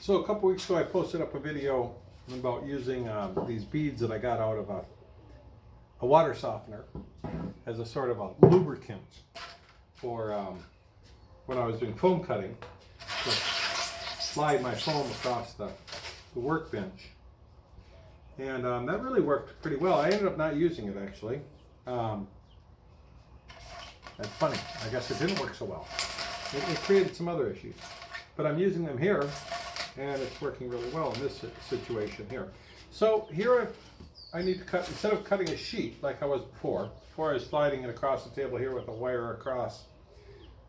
So a couple weeks ago I posted up a video about using these beads that I got out of a water softener as a sort of a lubricant for when I was doing foam cutting, to slide my foam across the workbench. And that really worked pretty well. I ended up not using it actually. That's funny, I guess it didn't work so well. It created some other issues. But I'm using them here, and it's working really well in this situation here. So here I need to cut, instead of cutting a sheet like I was before I was sliding it across the table here with a wire across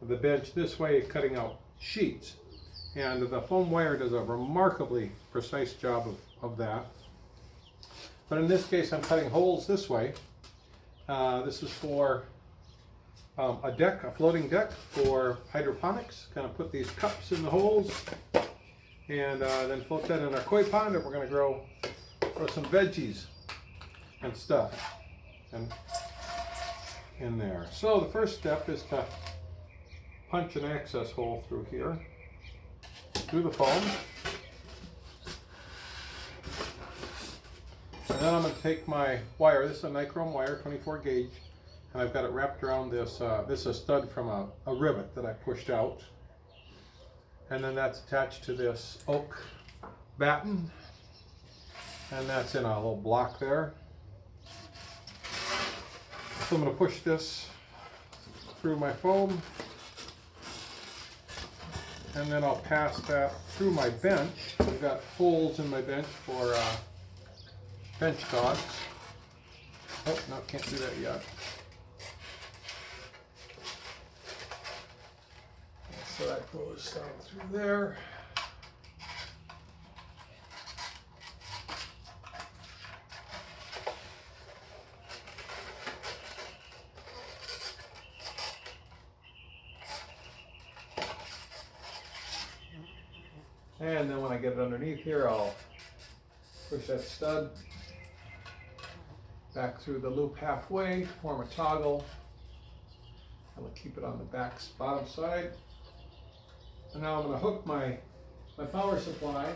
the bench, this way cutting out sheets. And the foam wire does a remarkably precise job of that. But in this case I'm cutting holes this way. This is for a deck, a floating deck for hydroponics. Gonna put these cups in the holes and then float that in our koi pond, and we're gonna grow some veggies and stuff and in there. So the first step is to punch an access hole through here, through the foam. And then I'm going to take my wire, this is a nichrome wire, 24 gauge, and I've got it wrapped around this, this is a stud from a rivet that I pushed out. And then that's attached to this oak batten, and that's in a little block there. So I'm going to push this through my foam, and then I'll pass that through my bench. I've got holes in my bench for bench dogs. Oh, no, can't do that yet. So that goes down through there. And then when I get it underneath here, I'll push that stud back through the loop halfway, form a toggle. I will keep it on the bottom side. And now I'm going to hook my power supply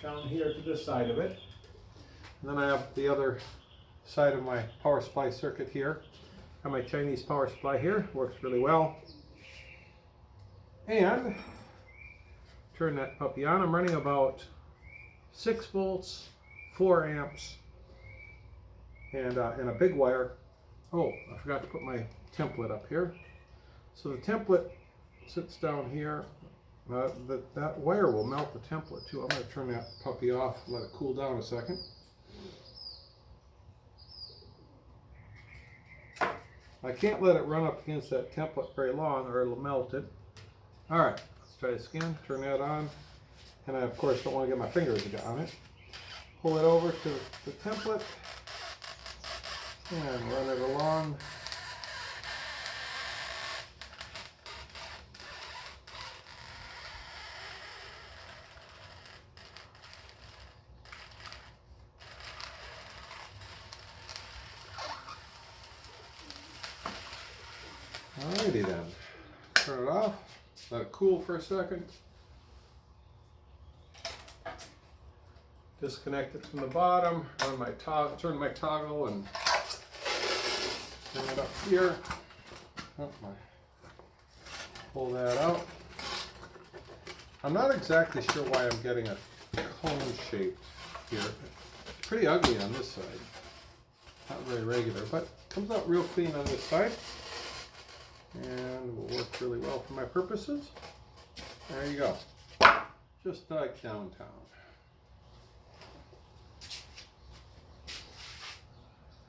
down here to this side of it. And then I have the other side of my power supply circuit here. I have my Chinese power supply here, works really well. And turn that puppy on. I'm running about 6 volts, 4 amps, and a big wire. Oh, I forgot to put my template up here. So the template sits down here. That wire will melt the template too. I'm going to turn that puppy off, let it cool down a second. I can't let it run up against that template very long or it'll melt it. Alright, let's try this again. Turn that on. And I of course don't want to get my fingers on it. Pull it over to the template and run it along. Alrighty then, turn it off, let it cool for a second. Disconnect it from the bottom, run my turn my toggle and turn it up here. Pull that out. I'm not exactly sure why I'm getting a cone shape here. It's pretty ugly on this side. Not very regular, but it comes out real clean on this side. And will work really well for my purposes. There you go. Just like downtown.